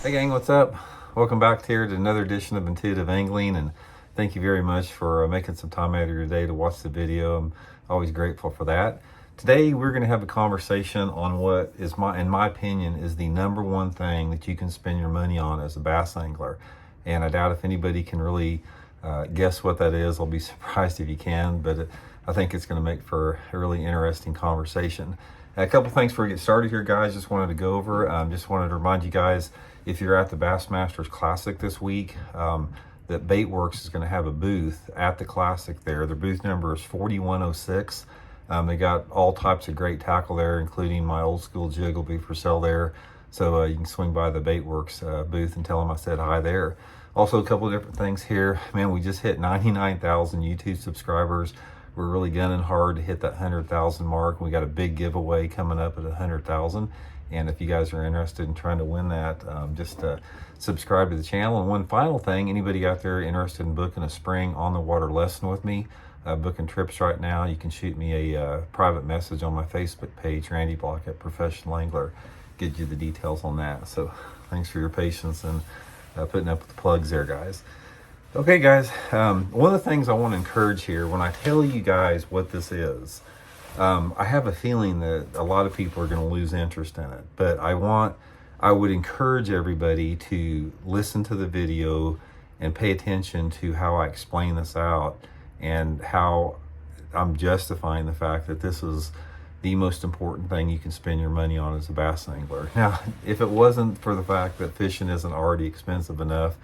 Hey gang, what's up? Welcome back here to another edition of Intuitive Angling, and thank you very much for making some time out of your day to watch the video. I'm always grateful for that. Today we're going to have a conversation on what is in my opinion, is the number one thing that you can spend your money on as a bass angler. And I doubt if anybody can really guess what that is. I'll be surprised if you can, but I think it's going to make for a really interesting conversation. A couple things before we get started here, guys. Just wanted to go over. Just wanted to remind you guys, if you're at the Bassmasters Classic this week, that Baitworks is going to have a booth at the Classic there. Their booth number is 4106. They got all types of great tackle there, including my old school jig will be for sale there. So you can swing by the Baitworks booth and tell them I said hi there. Also, a couple of different things here. Man, we just hit 99,000 YouTube subscribers. We're really gunning hard to hit that 100,000 mark. We got a big giveaway coming up at 100,000. And if you guys are interested in trying to win that, just subscribe to the channel. And one final thing, anybody out there interested in booking a spring on the water lesson with me, booking trips right now, you can shoot me a private message on my Facebook page, Randy Block Professional Angler. Get you the details on that. So thanks for your patience and putting up with the plugs there, guys. Okay, guys, one of the things I want to encourage here, when I tell you guys what this is, I have a feeling that a lot of people are going to lose interest in it, but I would encourage everybody to listen to the video and pay attention to how I explain this out and how I'm justifying the fact that this is the most important thing you can spend your money on as a bass angler. Now, if it wasn't for the fact that fishing isn't already expensive enough,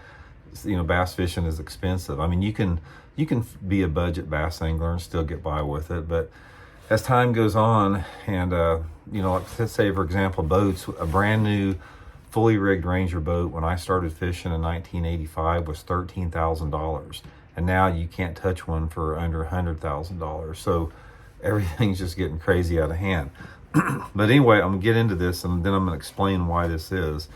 bass fishing is expensive. I mean, you can be a budget bass angler and still get by with it, but as time goes on, and let's say, for example, boats, a brand new fully rigged Ranger boat when I started fishing in 1985 was $13,000, and now you can't touch one for under $100,000. So everything's just getting crazy out of hand. But anyway, I'm gonna get into this, and then I'm gonna explain why this is.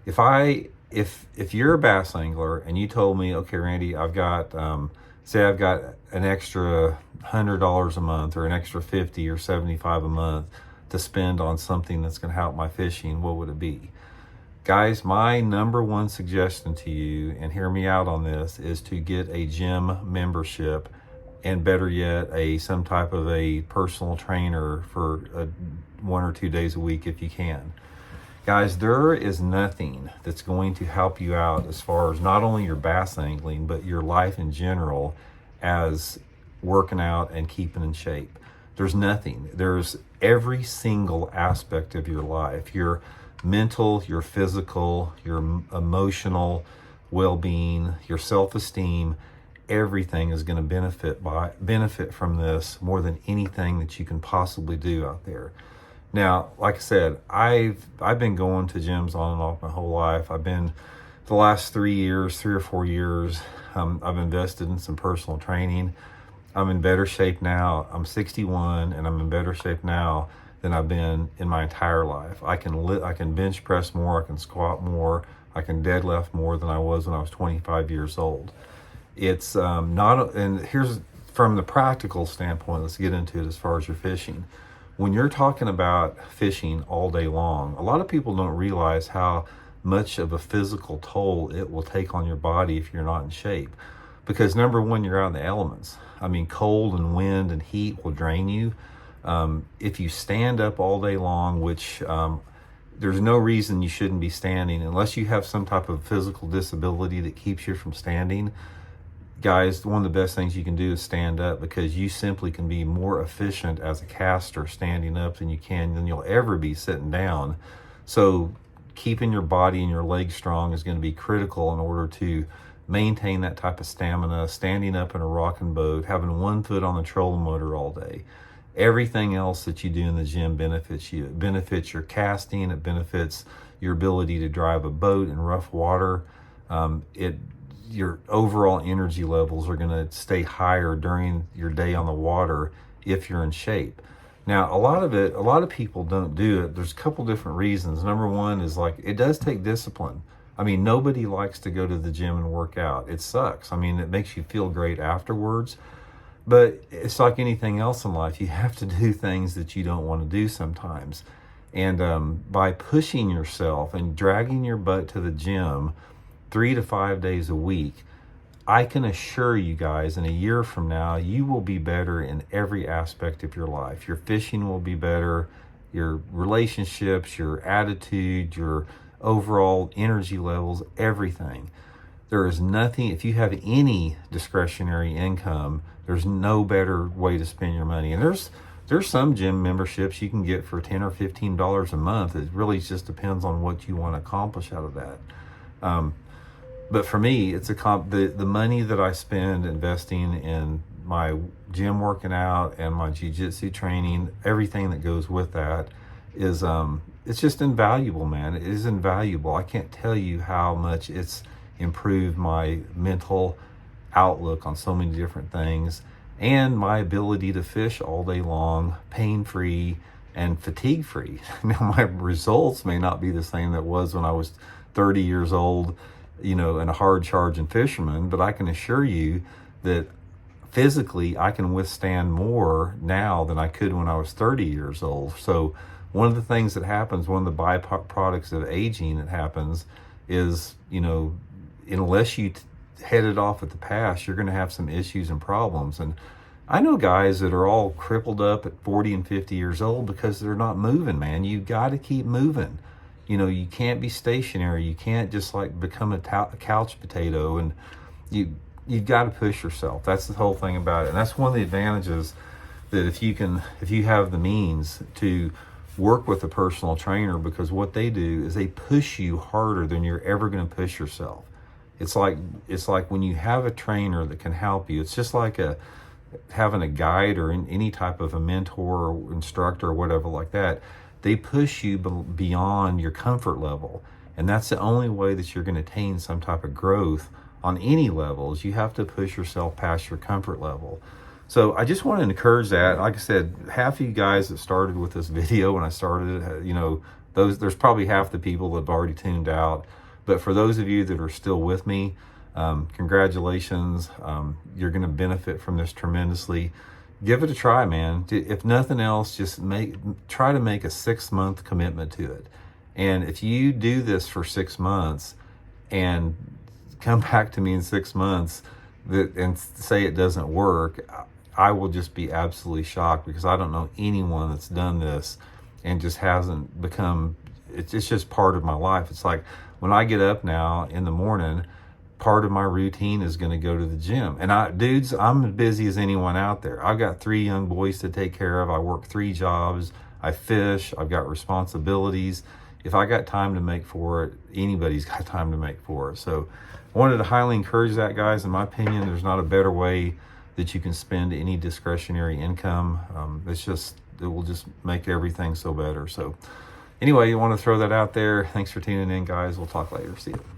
If you're a bass angler and you told me, okay, Randy, I've got say I've got an extra $100 a month or an extra $50 or $75 a month to spend on something that's going to help my fishing, what would it be? Guys, my number one suggestion to you, and hear me out on this, is to get a gym membership, and better yet, some type of a personal trainer for 1 or 2 days a week if you can. Guys, there is nothing that's going to help you out as far as not only your bass angling, but your life in general as working out and keeping in shape. There's nothing. There's every single aspect of your life, your mental, your physical, your emotional well-being, your self-esteem, everything is going to benefit from this more than anything that you can possibly do out there. Now, like I said, I've been going to gyms on and off my whole life. I've been, the last 3 or 4 years, I've invested in some personal training. I'm in better shape now. I'm 61, and I'm in better shape now than I've been in my entire life. I can bench press more, I can squat more, I can deadlift more than I was when I was 25 years old. It's and here's, from the practical standpoint, let's get into it as far as your fishing. When you're talking about fishing all day long, a lot of people don't realize how much of a physical toll it will take on your body if you're not in shape. Because number one, you're out in the elements. I mean, cold and wind and heat will drain you. If you stand up all day long, which there's no reason you shouldn't be standing unless you have some type of physical disability that keeps you from standing. Guys, one of the best things you can do is stand up, because you simply can be more efficient as a caster standing up than you'll ever be sitting down. So keeping your body and your legs strong is going to be critical in order to maintain that type of stamina, standing up in a rocking boat, having one foot on the trolling motor all day. Everything else that you do in the gym benefits you. It benefits your casting, it benefits your ability to drive a boat in rough water. Your overall energy levels are going to stay higher during your day on the water if you're in shape. Now, a lot of people don't do it. There's a couple different reasons. Number one is, like, it does take discipline. I mean, nobody likes to go to the gym and work out. It sucks. I mean, it makes you feel great afterwards, but it's like anything else in life. You have to do things that you don't want to do sometimes. And by pushing yourself and dragging your butt to the gym 3 to 5 days a week, I can assure you guys, in a year from now, you will be better in every aspect of your life. Your fishing will be better, your relationships, your attitude, your overall energy levels, everything. There is nothing, if you have any discretionary income, there's no better way to spend your money. And there's some gym memberships you can get for $10 or $15 a month. It really just depends on what you want to accomplish out of that. But for me, it's the money that I spend investing in my gym working out and my jiu-jitsu training, everything that goes with that is it's just invaluable, man. It is invaluable. I can't tell you how much it's improved my mental outlook on so many different things, and my ability to fish all day long, pain-free and fatigue-free. Now, my results may not be the same that was when I was 30 years old, and a hard charging fisherman, but I can assure you that physically I can withstand more now than I could when I was 30 years old. So one of the things that happens, one of the byproducts of aging that happens is, unless you head it off at the pass, you're going to have some issues and problems. And I know guys that are all crippled up at 40 and 50 years old because they're not moving, man. You got to keep moving. You can't be stationary. You can't just become a couch potato, and you've got to push yourself. That's the whole thing about it. And that's one of the advantages, that if you have the means to work with a personal trainer, because what they do is they push you harder than you're ever going to push yourself. It's like when you have a trainer that can help you, it's just like having a guide or any type of a mentor or instructor or whatever like that. They push you beyond your comfort level. And that's the only way that you're going to attain some type of growth on any levels. You have to push yourself past your comfort level. So I just want to encourage that. Like I said, half of you guys that started with this video when I started it, there's probably half the people that have already tuned out. But for those of you that are still with me, congratulations. You're going to benefit from this tremendously. Give it a try, man. If nothing else, just try to make a 6-month commitment to it. And if you do this for 6 months and come back to me in 6 months and say it doesn't work, I will just be absolutely shocked, because I don't know anyone that's done this and just hasn't become, it's just part of my life. It's like when I get up now in the morning, part of my routine is going to go to the gym. And I'm as busy as anyone out there. I've got 3 young boys to take care of. I work 3 jobs. I fish. I've got responsibilities. If I got time to make for it, anybody's got time to make for it. So I wanted to highly encourage that, guys. In my opinion, there's not a better way that you can spend any discretionary income. It will just make everything so better. So anyway, you want to throw that out there. Thanks for tuning in, guys. We'll talk later. See you.